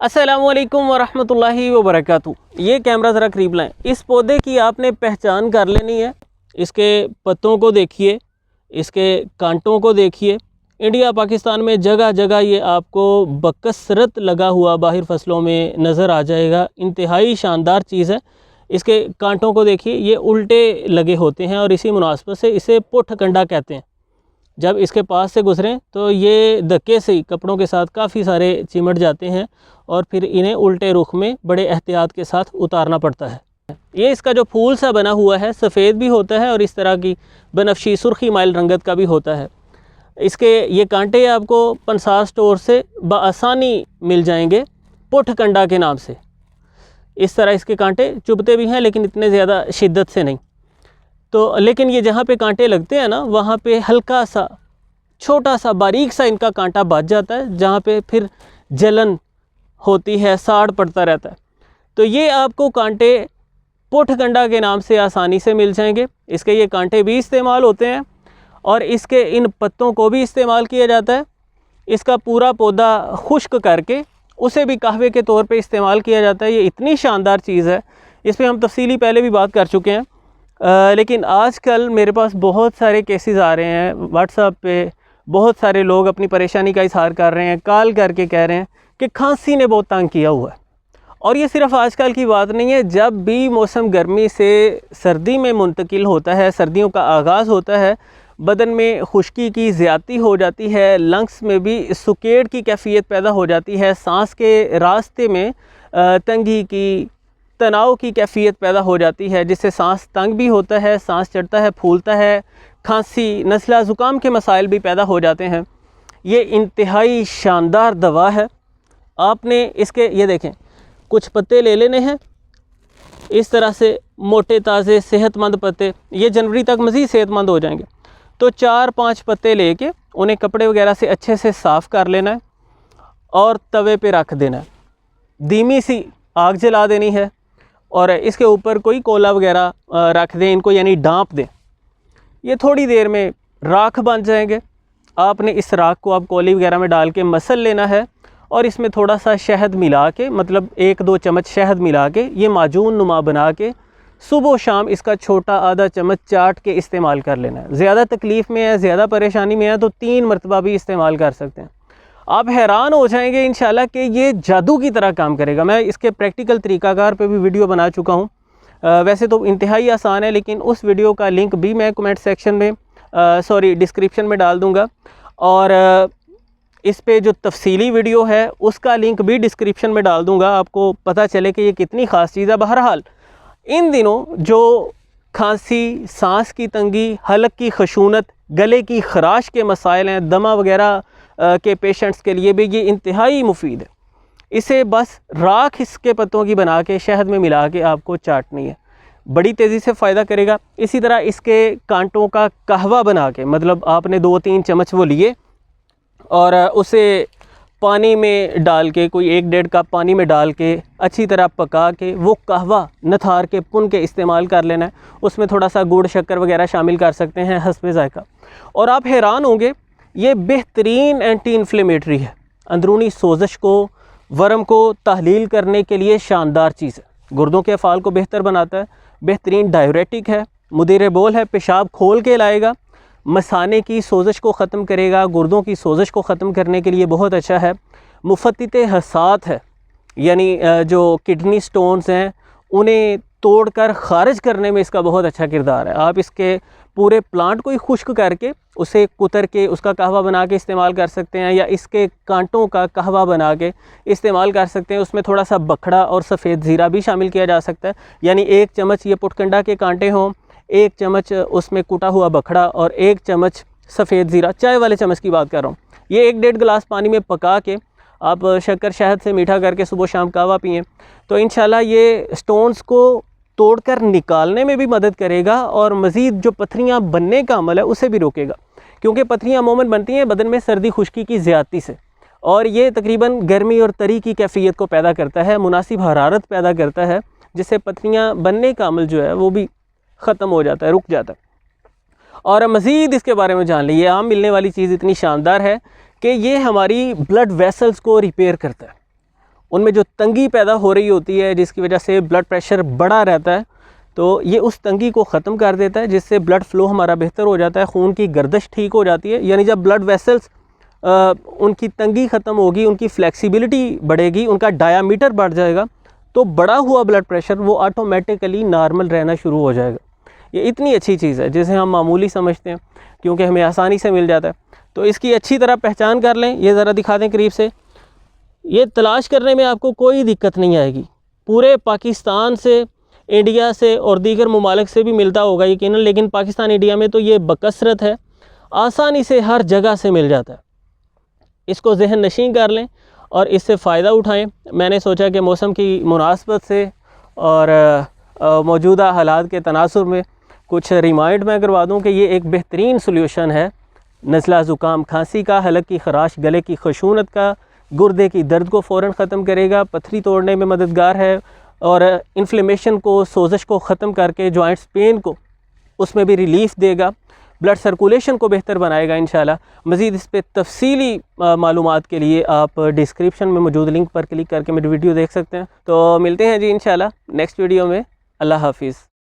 अस्सलामुअलैकुम वरहमतुल्लाहि वबरकातुहू। ये कैमरा ज़रा करीब लाएं। इस पौधे की आपने पहचान कर लेनी है। इसके पत्तों को देखिए, इसके कांटों को देखिए। इंडिया पाकिस्तान में जगह जगह ये आपको बकसरत लगा हुआ बाहर फसलों में नज़र आ जाएगा। इंतहाई शानदार चीज़ है। इसके कांटों को देखिए, ये उल्टे लगे होते हैं और इसी मुनासबत से इसे पुठ कंडा कहते हैं। जब इसके पास से गुजरें तो ये धक्के से ही कपड़ों के साथ काफ़ी सारे चिमट जाते हैं और फिर इन्हें उल्टे रुख में बड़े एहतियात के साथ उतारना पड़ता है। ये इसका जो फूल सा बना हुआ है सफ़ेद भी होता है और इस तरह की बनफशी सुर्खी माइल रंगत का भी होता है। इसके ये कांटे आपको पंसार स्टोर से बआसानी मिल जाएंगे पुठ कंडा के नाम से। इस तरह इसके कांटे चुभते भी हैं लेकिन इतने ज़्यादा शिद्दत से नहीं। तो लेकिन ये जहाँ पे कांटे लगते हैं ना, वहाँ पे हल्का सा छोटा सा बारीक सा इनका कांटा बच जाता है, जहाँ पे फिर जलन होती है, साड़ पड़ता रहता है। तो ये आपको कांटे पुठ कंडा के नाम से आसानी से मिल जाएंगे। इसके ये कांटे भी इस्तेमाल होते हैं और इसके इन पत्तों को भी इस्तेमाल किया जाता है। इसका पूरा पौधा खुश्क करके उसे भी कहवे के तौर पे इस्तेमाल किया जाता है। ये इतनी शानदार चीज़ है, इस पर हम तफसीली पहले भी बात कर चुके हैं। लेकिन आजकल मेरे पास बहुत सारे केसेस आ रहे हैं व्हाट्सएप पे। बहुत सारे लोग अपनी परेशानी का इजहार कर रहे हैं, कॉल करके कह रहे हैं कि खांसी ने बहुत तंग किया हुआ है। और ये सिर्फ आजकल की बात नहीं है, जब भी मौसम गर्मी से सर्दी में मुंतकिल होता है, सर्दियों का आगाज़ होता है, बदन में खुश्की की ज़्यादती हो जाती है, लंग्स में भी सुकेड़ की कैफियत पैदा हो जाती है, सांस के रास्ते में तंगी की, तनाव की कैफियत पैदा हो जाती है, जिससे सांस तंग भी होता है, सांस चढ़ता है, फूलता है, खांसी, नज़ला, ज़ुकाम के मसाइल भी पैदा हो जाते हैं। ये इंतहाई शानदार दवा है। आपने इसके ये देखें, कुछ पत्ते ले लेने हैं इस तरह से, मोटे ताज़े सेहतमंद पत्ते। ये जनवरी तक मज़ीद सेहतमंद हो जाएंगे। तो 4-5 पत्ते लेके उन्हें कपड़े वगैरह से अच्छे से साफ़ कर लेना है और तवे पे रख देना है। धीमी सी आग जला देनी है और इसके ऊपर कोई कोला वगैरह रख दें इनको, यानी डांप दें। ये थोड़ी देर में राख बन जाएंगे। आपने इस राख को आप कोली वगैरह में डाल के मसल लेना है और इसमें थोड़ा सा शहद मिला के, मतलब 1-2 चम्मच शहद मिला के ये माजून नुमा बना के सुबह शाम इसका छोटा आधा चम्मच चाट के इस्तेमाल कर लेना है। ज़्यादा तकलीफ़ में है, ज़्यादा परेशानी में है तो 3 मरतबा भी इस्तेमाल कर सकते हैं। आप हैरान हो जाएंगे इंशाल्लाह कि ये जादू की तरह काम करेगा। मैं इसके प्रैक्टिकल तरीक़ाकार पे भी वीडियो बना चुका हूँ। वैसे तो इंतहाई आसान है, लेकिन उस वीडियो का लिंक भी मैं कमेंट सेक्शन में डिस्क्रिप्शन में डाल दूँगा और इस पे जो तफसीली वीडियो है उसका लिंक भी डिस्क्रिप्शन में डाल दूँगा, आपको पता चले कि ये कितनी ख़ास चीज़ है। बहरहाल इन दिनों जो खांसी, सांस की तंगी, हलक की खशूनत, गले की खराश के मसाइल हैं, दमा वगैरह के पेशेंट्स के लिए भी ये इंतहाई मुफीद है। इसे बस राख इसके पत्तों की बना के शहद में मिला के आपको चाटनी है, बड़ी तेज़ी से फ़ायदा करेगा। इसी तरह इसके कांटों का कहवा बना के, मतलब आपने 2-3 चम्मच वो लिए और उसे पानी में डाल के, कोई 1-1.5 कप पानी में डाल के अच्छी तरह पका के वो कहवा नथार के पुन के इस्तेमाल कर लेना है। उसमें थोड़ा सा गुड़ शक्कर वगैरह शामिल कर सकते हैं हस्बे ज़ायक़ा। और आप हैरान होंगे, ये बेहतरीन एंटी इन्फ्लेमेटरी है। अंदरूनी सोजश को, वर्म को तहलील करने के लिए शानदार चीज़ है। गुर्दों के अफ़ाल को बेहतर बनाता है, बेहतरीन डायरेटिक है, मुदीर बोल है, पेशाब खोल के लाएगा, मसाने की सोजश को ख़त्म करेगा, गुर्दों की सोजश को ख़त्म करने के लिए बहुत अच्छा है। मुफत्तिते हसात है, यानी जो किडनी स्टोन्स हैं उन्हें तोड़कर ख़ारिज करने में इसका बहुत अच्छा किरदार है। आप इसके पूरे प्लांट को ही खुश्क करके उसे कुतर के उसका कहवा बना के इस्तेमाल कर सकते हैं, या इसके कांटों का कहवा बना के इस्तेमाल कर सकते हैं। उसमें थोड़ा सा बखड़ा और सफ़ेद ज़ीरा भी शामिल किया जा सकता है, यानी 1 चम्मच ये पुटकंडा के कांटे हों, 1 चम्मच उसमें कुटा हुआ बखड़ा और 1 चम्मच सफ़ेद ज़ीरा, चाय वाले चम्मच की बात कर रहा हूँ। ये 1-1.5 गिलास पानी में पका के आप शक्कर शहद से मीठा करके सुबह शाम कहवा पिएँ तो इंशाल्लाह ये स्टोन्स को तोड़कर निकालने में भी मदद करेगा और मज़ीद जो पथरियाँ बनने का अमल है उसे भी रोकेगा। क्योंकि पथरियाँ अमूमन बनती हैं बदन में सर्दी खुश्की की ज़्यादती से, और ये तकरीबन गर्मी और तरी की कैफियत को पैदा करता है, मुनासिब हरारत पैदा करता है, जिससे पथरियाँ बनने का अमल जो है वो भी ख़त्म हो जाता है, रुक जाता है। और मज़ीद इसके बारे में जान लीजिए, आम मिलने वाली चीज़ इतनी शानदार है कि ये हमारी ब्लड वेसल्स को रिपेयर करता है, उनमें जो तंगी पैदा हो रही होती है जिसकी वजह से ब्लड प्रेशर बढ़ा रहता है, तो ये उस तंगी को ख़त्म कर देता है, जिससे ब्लड फ़्लो हमारा बेहतर हो जाता है, खून की गर्दिश ठीक हो जाती है। यानी जब ब्लड वेसल्स उनकी तंगी ख़त्म होगी, उनकी फ्लेक्सिबिलिटी बढ़ेगी, उनका डायामीटर बढ़ जाएगा, तो बढ़ा हुआ ब्लड प्रेशर वो ऑटोमेटिकली नॉर्मल रहना शुरू हो जाएगा। ये इतनी अच्छी चीज़ है जिसे हम मामूली समझते हैं क्योंकि हमें आसानी से मिल जाता है। तो इसकी अच्छी तरह पहचान कर लें। ये ज़रा दिखा दें करीब से। ये तलाश करने में आपको कोई दिक्कत नहीं आएगी। पूरे पाकिस्तान से, इंडिया से और दीगर ममालिक से भी मिलता होगा यकीनन, लेकिन पाकिस्तान, इंडिया में तो ये बकसरत है, आसानी से हर जगह से मिल जाता है। इसको जहन नशीं कर लें और इससे फ़ायदा उठाएं। मैंने सोचा कि मौसम की मुनासबत से और मौजूदा हालात के तनासुर में कुछ रिमाइंड मैं करवा दूं कि ये एक बेहतरीन सॉल्यूशन है नज़ला, ज़ुकाम, खांसी का, हलक की ख़राश, गले की खशूनत का, गुर्दे की दर्द को फ़ौरन ख़त्म करेगा, पथरी तोड़ने में मददगार है और इन्फ्लेमेशन को, सोजश को ख़त्म करके जॉइंट्स पेन को उसमें भी रिलीफ़ देगा, ब्लड सर्कुलेशन को बेहतर बनाएगा इंशाल्लाह। मज़ीद इस पर तफसीली मालूमात के लिए आप डिस्क्रिप्शन में मौजूद लिंक पर क्लिक करके मेरी वीडियो देख सकते हैं। तो मिलते हैं जी इंशाल्लाह नेक्स्ट वीडियो में। अल्लाह हाफिज़।